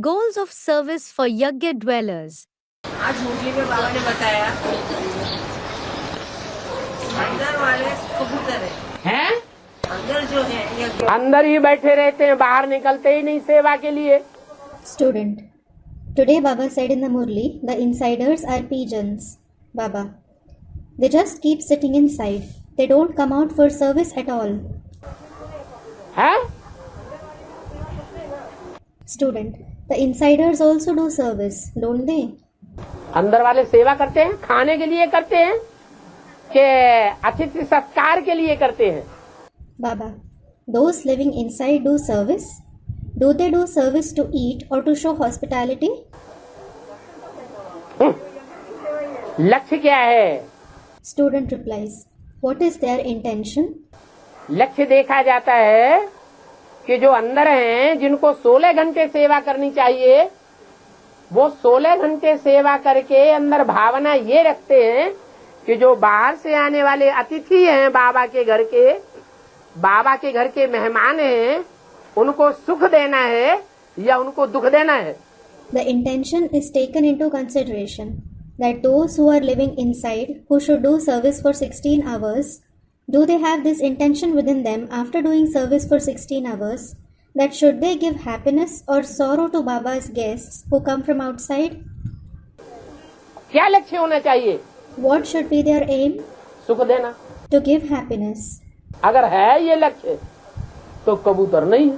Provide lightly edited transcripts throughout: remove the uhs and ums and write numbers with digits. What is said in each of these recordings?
Goals of service for Yagya dwellers. आज मुरली में बाबा ने बताया अंदर वाले कबूतर हैं? अंदर जो है यज्ञ अंदर ही बैठे रहते हैं, बाहर निकलते ही नहीं सेवा के लिए। Student. Today Baba said in the Murli, the insiders are pigeons. Baba. They just keep sitting inside. They don't come out for service at all. हैं? Student. The insiders also do service, don't they? अंदर वाले सेवा करते हैं, खाने के लिए करते हैं कि अतिथि सत्कार के लिए करते हैं? Baba. Those living inside do service. Do they do service to eat or to show hospitality? लक्ष्य क्या है? Student replies. What is their intention? लक्ष्य देखा जाता है कि जो अंदर हैं, जिनको 16 घंटे सेवा करनी चाहिए, वो 16 घंटे सेवा करके अंदर भावना ये रखते हैं कि जो बाहर से आने वाले अतिथि हैं, बाबा के घर के मेहमान हैं, उनको सुख देना है या उनको दुख देना है? The intention is taken into consideration that those who are living inside, who should do service for 16 hours, do they have this intention within them after doing service for 16 hours, that should they give happiness or sorrow to Baba's guests who come from outside? क्या लक्ष्य होना चाहिए? What should be their aim? सुख देना। To give happiness. अगर है ये लक्ष्य तो कबूतर नहीं।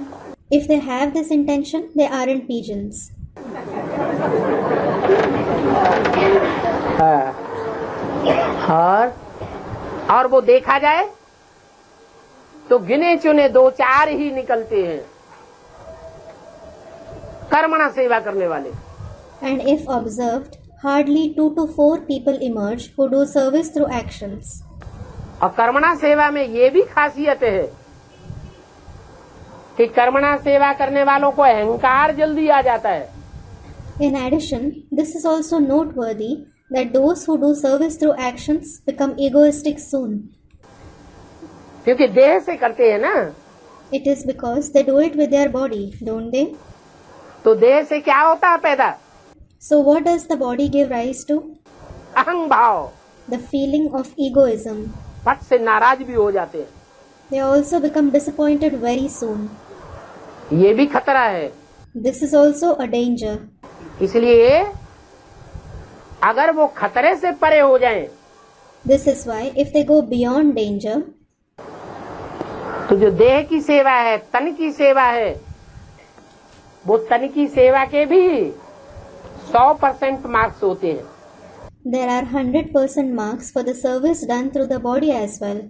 If they have this intention, they aren't pigeons. और वो देखा जाए तो गिने चुने 2-4 ही निकलते हैं कर्मणा सेवा करने वाले। And if observed, hardly 2 to 4 people emerge who do service through actions. और कर्मणा सेवा में ये भी खासियत है कि कर्मणा सेवा करने वालों को अहंकार जल्दी आ जाता है। In addition, this is also noteworthy that those who do service through actions become egoistic soon. क्योंकि देह से करते हैं ना, It is because they do it with their body, don't they? तो देह से क्या होता है पैदा? So what does the body give rise to? अहं भाव। The feeling of egoism. फट से नाराज भी हो जाते हैं। They also become disappointed very soon. ये भी खतरा है। This is also a danger. इसलिए अगर वो खतरे से परे हो जाएं, This is why if they go beyond danger, तो जो देह की सेवा है, तन की सेवा है, वो तन की सेवा के भी 100% मार्क्स होते हैं। there are 100% marks for the service done through the body as well.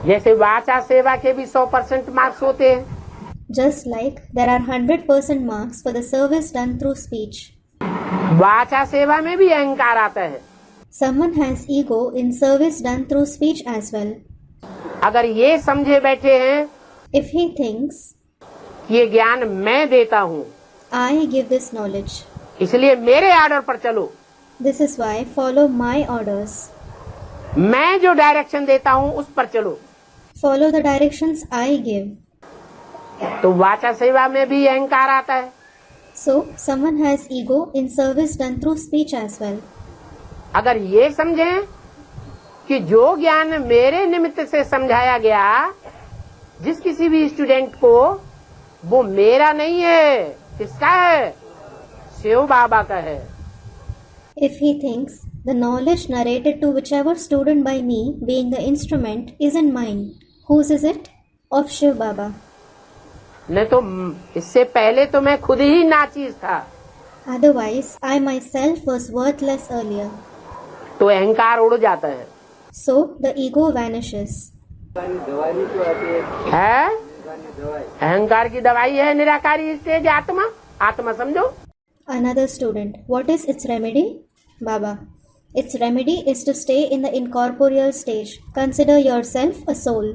जैसे वाचा सेवा के भी 100% मार्क्स होते हैं, Just like there are 100% marks for the service done through speech. वाचा सेवा में भी अहंकार आता है। Someone has ego in service done through speech as well. अगर ये समझे बैठे हैं If he thinks, कि ये ज्ञान मैं देता हूँ, I give this knowledge, इसलिए मेरे ऑर्डर पर चलो, this is why follow my orders. मैं जो डायरेक्शन देता हूँ उस पर चलो, Follow the directions I give. तो वाचा सेवा में भी अहंकार आता है। So, someone has ego in service done through speech as well. अगर ये समझें कि जो ज्ञान मेरे निमित्त से समझाया गया जिस किसी भी स्टूडेंट को, वो मेरा नहीं है, किसका है? शिव बाबा का है। If he thinks the knowledge narrated to whichever student by me, being the instrument, isn't mine, whose is it? Of Shiv Baba. नहीं तो इससे पहले तो मैं खुद ही नाचीज था, Otherwise, I myself was worthless earlier. तो अहंकार उड़ जाता है। So, the ego vanishes. है अहंकार की दवाई है निराकारी स्टेज आत्मा। आत्मा समझो। Another student. What is its remedy? Baba. Its remedy is to stay in the incorporeal stage. Consider yourself a soul.